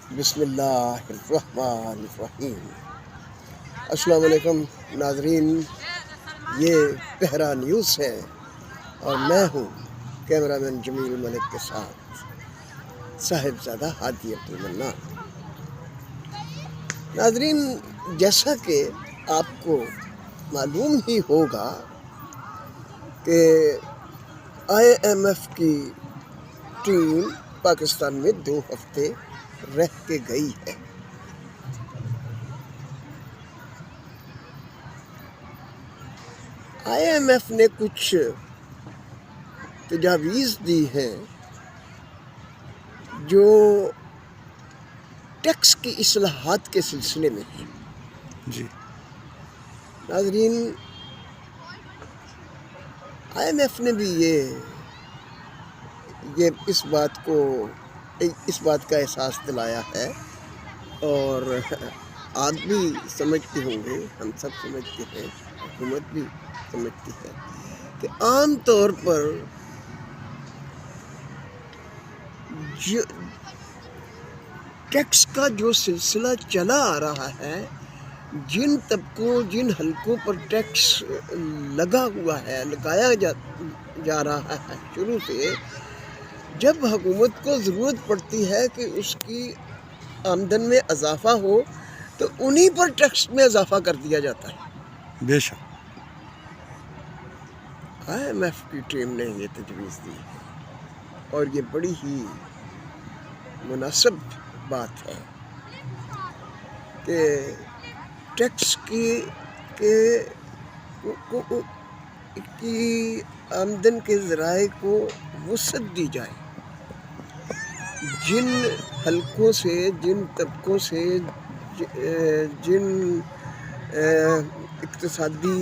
بسم اللہ الرحمن الرحیم۔ السلام علیکم ناظرین، یہ پہرا نیوز ہے اور میں ہوں کیمرہ مین جمیل ملک کے ساتھ صاحبزادہ ہادی عبدالمنان۔ ناظرین، جیسا کہ آپ کو معلوم ہی ہوگا کہ IMF کی ٹیم پاکستان میں 2 ہفتے رہ کے گئی ہے۔ IMF نے کچھ تجاویز دی ہیں جو ٹیکس کی اصلاحات کے سلسلے میں ہیں۔ جی ناظرین، IMF نے بھی اس بات کا احساس دلایا ہے، اور آپ بھی سمجھتے ہوں گے، ہم سب سمجھتے ہیں، حکومت بھی سمجھتی ہے کہ عام طور پر ٹیکس کا جو سلسلہ چلا آ رہا ہے، جن طبقوں جن حلقوں پر ٹیکس لگایا جا رہا ہے شروع سے، جب حکومت کو ضرورت پڑتی ہے کہ اس کی آمدن میں اضافہ ہو تو انہی پر ٹیکس میں اضافہ کر دیا جاتا ہے۔ بے شک IMF کی ٹیم نے یہ تجویز دی ہے، اور یہ بڑی ہی مناسب بات ہے کہ ٹیکس کی آمدن کے ذرائع کو وسعت دی جائے۔ جن حلقوں سے، جن طبقوں سے، جن اقتصادی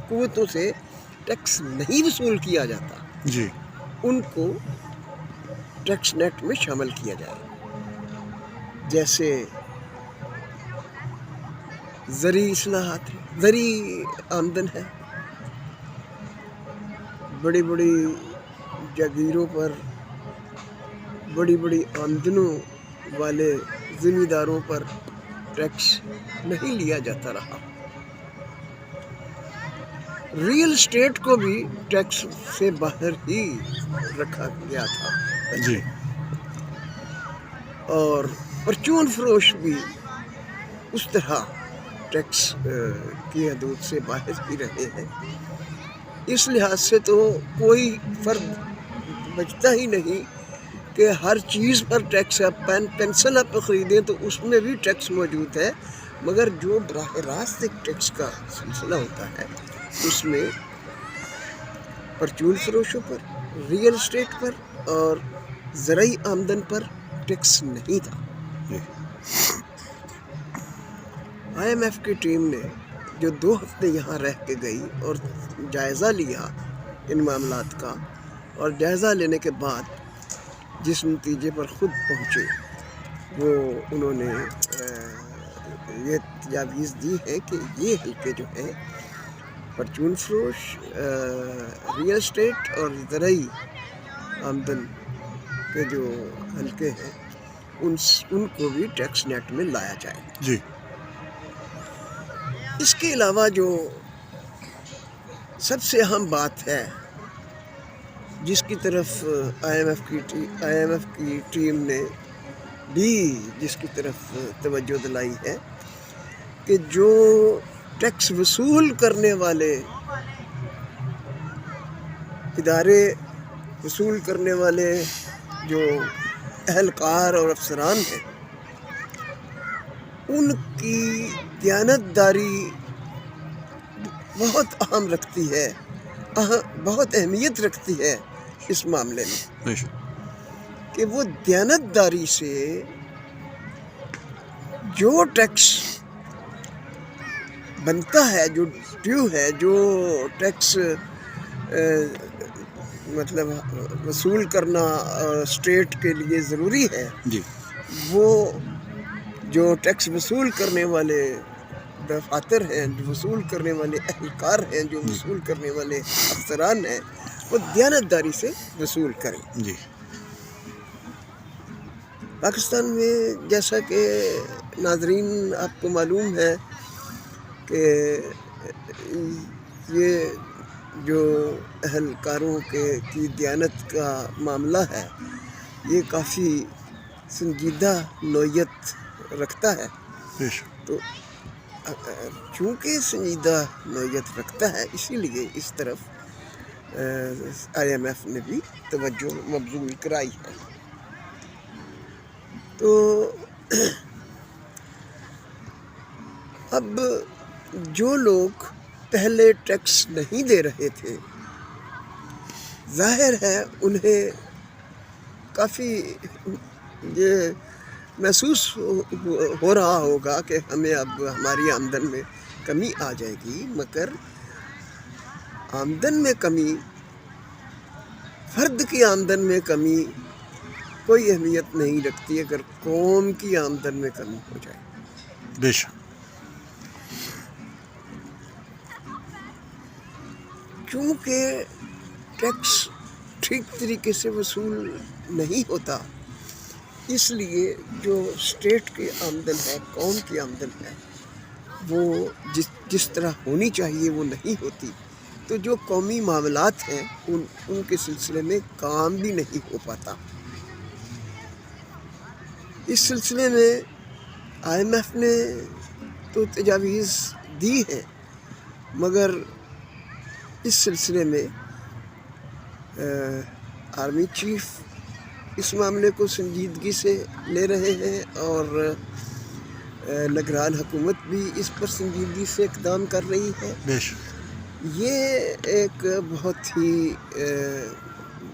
قوتوں سے ٹیکس نہیں وصول کیا جاتا، جی ان کو ٹیکس نیٹ میں شامل کیا جائے۔ جیسے زرعی اصلاحات، زرعی آمدن ہے، بڑی بڑی جاگیروں پر، بڑی بڑی آمدنوں والے زمینداروں پر ٹیکس نہیں لیا جاتا رہا۔ ریئل اسٹیٹ کو بھی ٹیکس سے باہر ہی رکھا گیا تھا، جی اور پرچون فروش بھی اس طرح ٹیکس کی حدود سے باہر ہی رہے ہیں۔ اس لحاظ سے تو کوئی فرد بچتا ہی نہیں کہ ہر چیز پر ٹیکس ہے۔ پینسل آپ خریدیں تو اس میں بھی ٹیکس موجود ہے، مگر جو براہ راست ایک ٹیکس کا سلسلہ ہوتا ہے، اس میں پرچون فروشوں پر، ریئل اسٹیٹ پر اور زرعی آمدن پر ٹیکس نہیں تھا۔ IMF کی ٹیم نے جو 2 ہفتے یہاں رہ کے گئی اور جائزہ لیا ان معاملات کا، اور جائزہ لینے کے بعد جس نتیجے پر خود پہنچے، وہ انہوں نے یہ تجاویز دی ہے کہ یہ حلقے جو ہیں، پرچون فروش، ریئل اسٹیٹ اور زرعی آمدن کے جو حلقے ہیں، ان کو بھی ٹیکس نیٹ میں لایا جائے۔ جی اس کے علاوہ جو سب سے اہم بات ہے، جس کی طرف IMF کی ٹیم نے بھی جس کی طرف توجہ دلائی ہے، کہ جو ٹیکس وصول کرنے والے ادارے، وصول کرنے والے جو اہلکار اور افسران ہیں، ان کی دیانتداری بہت اہم رکھتی ہے، بہت اہمیت رکھتی ہے اس معاملے میں، بے شک کہ وہ دیانتداری سے جو ٹیکس بنتا ہے، جو ڈیو ہے، جو ٹیکس مطلب وصول کرنا اسٹیٹ کے لیے ضروری ہے، جی وہ جو ٹیکس وصول کرنے والے دفاتر ہیں، جو وصول کرنے والے اہلکار ہیں، جو وصول کرنے والے افسران ہیں، وہ دیانتداری سے وصول کریں۔ جی پاکستان میں جیسا کہ ناظرین آپ کو معلوم ہے کہ یہ جو اہلکاروں کی دیانت کا معاملہ ہے یہ کافی سنجیدہ نوعیت رکھتا ہے. بے شک. تو چونکہ سنجیدہ نوعیت رکھتا ہے اسی لیے اس طرف IMF نے بھی توجہ مبذول کرائی ہے. تو اب جو لوگ پہلے ٹیکس نہیں دے رہے تھے ظاہر ہے انہیں کافی یہ محسوس ہو رہا ہوگا کہ ہمیں اب ہماری آمدن میں کمی آ جائے گی، مگر آمدن میں کمی، فرد کی آمدن میں کمی کوئی اہمیت نہیں رکھتی اگر قوم کی آمدن میں کمی ہو جائے. بے شک. چونکہ ٹیکس ٹھیک طریقے سے وصول نہیں ہوتا اس لیے جو اسٹیٹ کی آمدن ہے، قوم کی آمدن ہے، وہ جس طرح ہونی چاہیے وہ نہیں ہوتی. تو جو قومی معاملات ہیں ان کے سلسلے میں کام بھی نہیں ہو پاتا. اس سلسلے میں IMF نے تو تجاویز دی ہیں، مگر اس سلسلے میں آرمی چیف اس معاملے کو سنجیدگی سے لے رہے ہیں اور نگران حکومت بھی اس پر سنجیدگی سے اقدام کر رہی ہے. بے شک. یہ ایک بہت ہی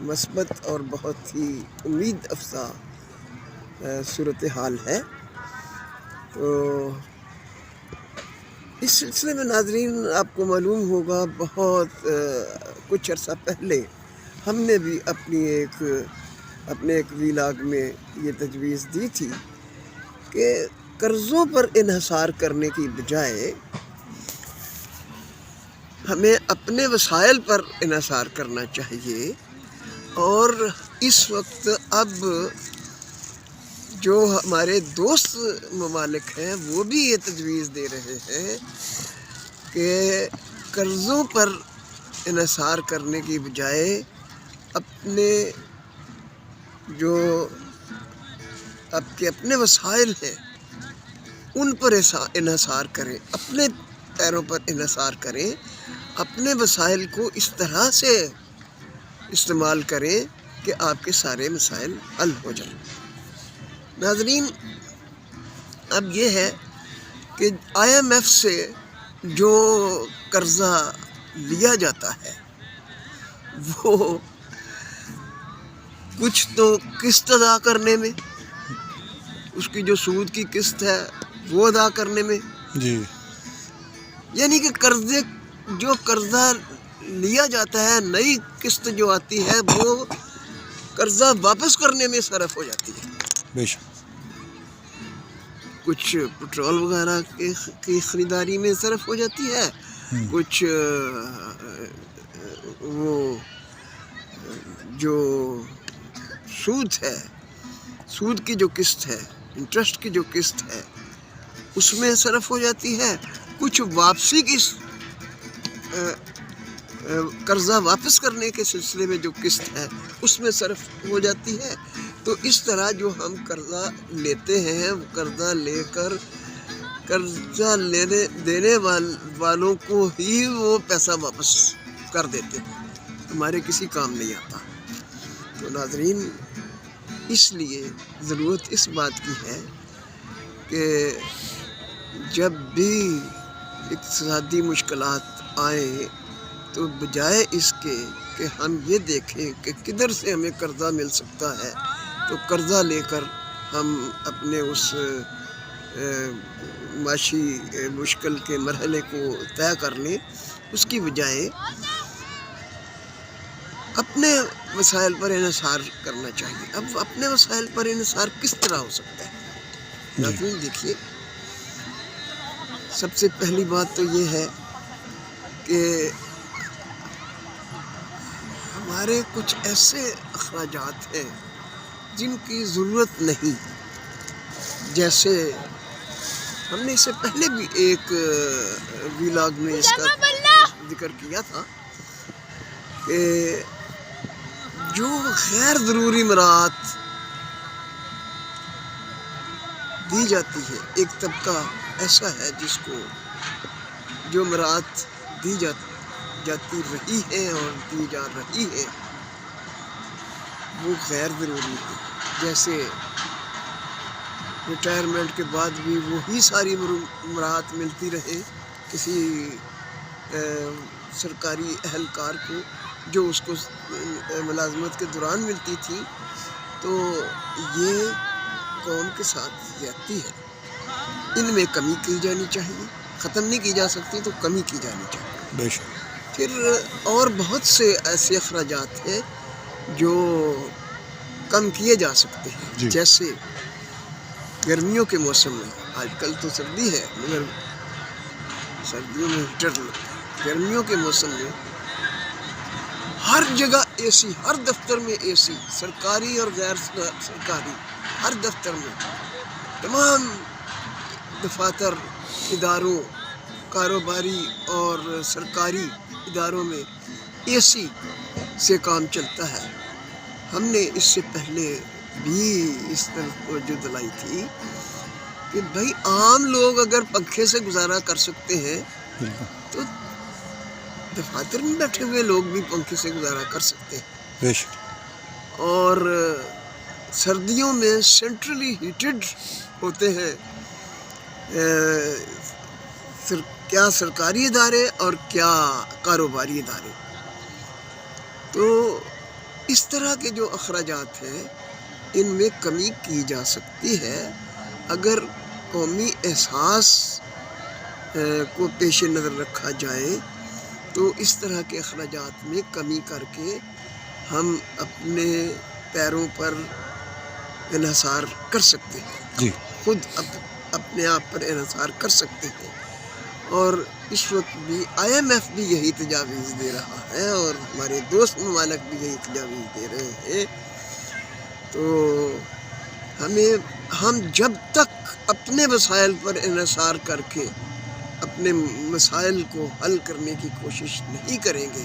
مثبت اور بہت ہی امید افزا صورتحال ہے. تو اس سلسلے میں ناظرین آپ کو معلوم ہوگا بہت کچھ عرصہ پہلے ہم نے بھی اپنے ایک ویلاگ میں یہ تجویز دی تھی کہ قرضوں پر انحصار کرنے کی بجائے ہمیں اپنے وسائل پر انحصار کرنا چاہیے. اور اس وقت اب جو ہمارے دوست ممالک ہیں وہ بھی یہ تجویز دے رہے ہیں کہ قرضوں پر انحصار کرنے کی بجائے اپنے جو اپنے وسائل ہیں ان پر انحصار کریں، اپنے پیروں پر انحصار کریں، اپنے وسائل کو اس طرح سے استعمال کریں کہ آپ کے سارے مسائل حل ہو جائیں. ناظرین اب یہ ہے کہ IMF سے جو قرضہ لیا جاتا ہے وہ کچھ تو قسط ادا کرنے میں، اس کی جو سود کی قسط ہے وہ ادا کرنے میں، جی. یعنی کہ قرضہ لیا جاتا ہے، نئی قسط جو آتی ہے وہ قرضہ واپس کرنے میں صرف ہو جاتی ہے. بے شک. کچھ پٹرول وغیرہ کی خریداری میں صرف ہو جاتی ہے، کچھ وہ جو سود کی جو قسط ہے، انٹرسٹ کی جو قسط ہے اس میں صرف ہو جاتی ہے، کچھ واپسی کی قرضہ واپس کرنے کے سلسلے میں جو قسط ہے اس میں صرف ہو جاتی ہے. تو اس طرح جو ہم قرضہ لیتے ہیں، قرضہ لے کر قرضہ دینے والوں کو ہی وہ پیسہ واپس کر دیتے ہیں، ہمارے کسی کام نہیں آتا. تو ناظرین اس لیے ضرورت اس بات کی ہے کہ جب بھی اقتصادی مشکلات آئیں تو بجائے اس کے کہ ہم یہ دیکھیں کہ کدھر سے ہمیں قرضہ مل سکتا ہے تو قرضہ لے کر ہم اپنے اس معاشی مشکل کے مرحلے کو طے کر لیں، اس کی بجائے اپنے وسائل پر انحصار کرنا چاہیے. اب اپنے وسائل پر انحصار کس طرح ہو سکتا ہے؟ لیکن دیکھیے، سب سے پہلی بات تو یہ ہے کہ ہمارے کچھ ایسے اخراجات ہیں جن کی ضرورت نہیں. جیسے ہم نے اس سے پہلے بھی ایک ویلاگ میں اس کا ذکر کیا تھا کہ جو غیر ضروری مراعات دی جاتی ہے، ایک طبقہ ایسا ہے جس کو جو مراعات دی جاتی رہی ہے اور دی جا رہی ہے وہ غیر ضروری ہے. جیسے ریٹائرمنٹ کے بعد بھی وہی ساری مراعات ملتی رہے کسی سرکاری اہلکار کو جو اس کو ملازمت کے دوران ملتی تھی، تو یہ قوم کے ساتھ زیادتی ہے. ان میں کمی کی جانی چاہیے. ختم نہیں کی جا سکتی تو کمی کی جانی چاہیے. بے شک. پھر اور بہت سے ایسے اخراجات ہیں جو کم کیے جا سکتے ہیں. جی. جیسے گرمیوں کے موسم میں، آج کل تو سردی ہے مگر سردیوں میں ہیٹر لگتا ہے. گرمیوں کے موسم میں ہر جگہ اے سی، ہر دفتر میں اے سی، سرکاری اور غیر سرکاری ہر دفتر میں، تمام دفاتر، اداروں، کاروباری اور سرکاری اداروں میں اے سی سے کام چلتا ہے. ہم نے اس سے پہلے بھی اس طرح توجہ دلائی تھی کہ بھائی عام لوگ اگر پنکھے سے گزارا کر سکتے ہیں تو دفاتر میں بیٹھے ہوئے لوگ بھی پنکھے سے گزارا کر سکتے ہیں. بے شک. اور سردیوں میں سینٹرلی ہیٹڈ ہوتے ہیں کیا سرکاری ادارے اور کیا کاروباری ادارے. تو اس طرح کے جو اخراجات ہیں ان میں کمی کی جا سکتی ہے اگر قومی احساس کو پیش نظر رکھا جائے. تو اس طرح کے اخراجات میں کمی کر کے ہم اپنے پیروں پر انحصار کر سکتے ہیں. جی. خود اپنے آپ پر انحصار کر سکتے ہیں. اور اس وقت بھی IMF بھی یہی تجاویز دے رہا ہے اور ہمارے دوست ممالک بھی یہی تجاویز دے رہے ہیں. تو ہم جب تک اپنے وسائل پر انحصار کر کے اپنے مسائل کو حل کرنے کی کوشش نہیں کریں گے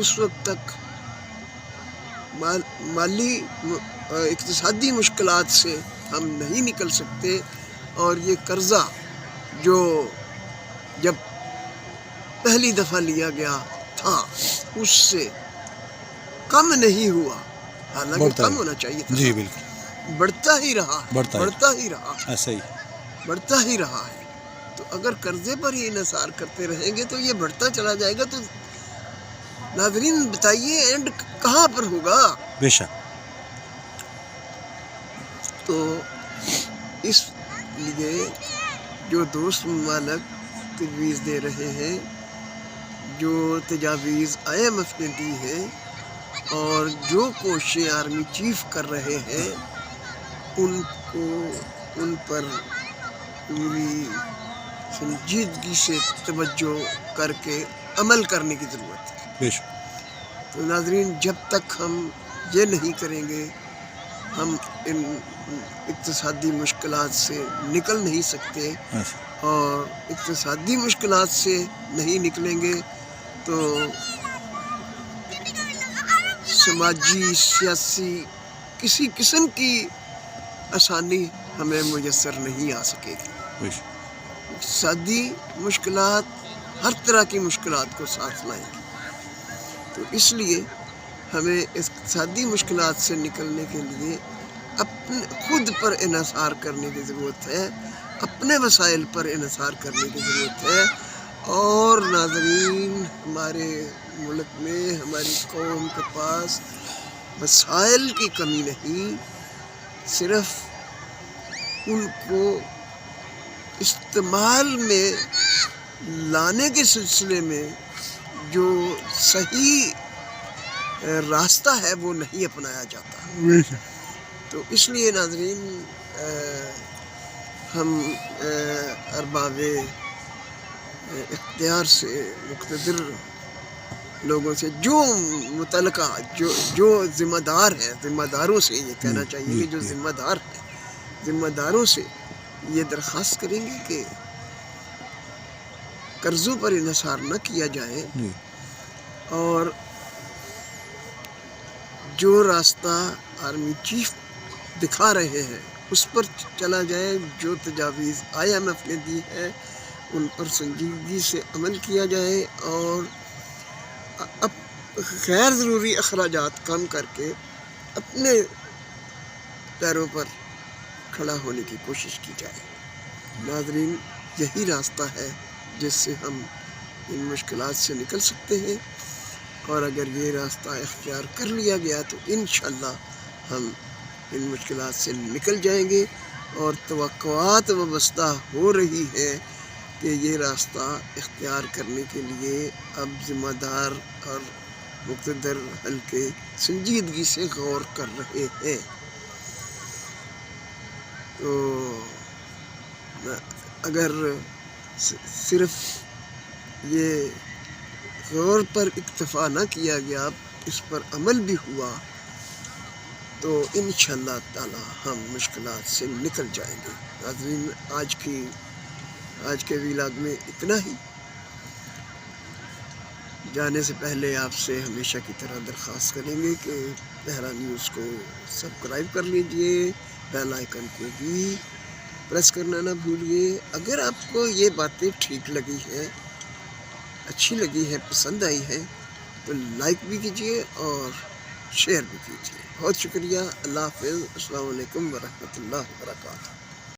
اس وقت تک مالی اقتصادی مشکلات سے ہم نہیں نکل سکتے. اور یہ قرضہ جو جب پہلی دفعہ لیا گیا تھا اس سے کم نہیں ہوا، حالانکہ کم ہونا چاہیے تھا. جی بالکل. بڑھتا ہی رہا، بڑھتا ہی رہا، ایسا ہی بڑھتا ہی رہا ہے. تو اگر قرضے پر ہی انحصار کرتے رہیں گے تو یہ بڑھتا چلا جائے گا. تو ناظرین بتائیے اینڈ کہاں پر ہوگا؟ بے شک. تو اس لیے جو دوست ممالک تجویز دے رہے ہیں، جو تجاویز IMF نے دی ہے اور جو کوششیں آرمی چیف کر رہے ہیں ان پر پوری سنجیدگی سے توجہ کر کے عمل کرنے کی ضرورت ہے. بے شک. تو ناظرین جب تک ہم یہ نہیں کریں گے ہم ان اقتصادی مشکلات سے نکل نہیں سکتے. اور اقتصادی مشکلات سے نہیں نکلیں گے تو سماجی، سیاسی کسی قسم کی آسانی ہمیں میسر نہیں آ سکے گی. اقتصادی مشکلات ہر طرح کی مشکلات کو ساتھ لائیں گی. تو اس لیے ہمیں اقتصادی مشکلات سے نکلنے کے لیے اپنے خود پر انحصار کرنے کی ضرورت ہے، اپنے وسائل پر انحصار کرنے کی ضرورت ہے. اور ناظرین ہمارے ملک میں، ہماری قوم کے پاس وسائل کی کمی نہیں، صرف ان کو استعمال میں لانے کے سلسلے میں جو صحیح راستہ ہے وہ نہیں اپنایا جاتا. تو اس لیے ناظرین ہم ارباب اختیار سے مقتدر لوگوں سے جو متعلقہ جو ذمہ دار ہیں، ذمہ داروں سے یہ کہنا چاہیے کہ جو ذمہ دار ہیں، ذمہ داروں سے یہ درخواست کریں گے کہ قرضوں پر انحصار نہ کیا جائے جی اور جو راستہ آرمی چیف دکھا رہے ہیں اس پر چلا جائے، جو تجاویز IMF نے دی ہے ان پر سنجیدگی سے عمل کیا جائے اور اب غیر ضروری اخراجات کم کر کے اپنے پیروں پر کھڑا ہونے کی کوشش کی جائے۔ ناظرین، یہی راستہ ہے جس سے ہم ان مشکلات سے نکل سکتے ہیں، اور اگر یہ راستہ اختیار کر لیا گیا تو انشاءاللہ ہم ان مشکلات سے نکل جائیں گے، اور توقعات وابستہ ہو رہی ہے کہ یہ راستہ اختیار کرنے کے لیے اب ذمہ دار اور مقتدر حلقے سنجیدگی سے غور کر رہے ہیں۔ تو اگر صرف یہ غور پر اکتفا نہ کیا گیا، اس پر عمل بھی ہوا، تو انشاءاللہ تعالی ہم مشکلات سے نکل جائیں گے۔ ناظرین، آج کے ویلاگ میں اتنا ہی۔ جانے سے پہلے آپ سے ہمیشہ کی طرح درخواست کریں گے کہ پہرا نیوز کو سبسکرائب کر لیجئے، بیل آئیکن کو بھی پریس کرنا نہ بھولیے۔ اگر آپ کو یہ باتیں ٹھیک لگی ہیں، اچھی لگی ہے، پسند آئی ہے، تو لائک بھی کیجئے اور شیئر بھی کیجئے۔ بہت شکریہ۔ اللہ حافظ۔ السلام علیکم ورحمۃ اللہ وبرکاتہ۔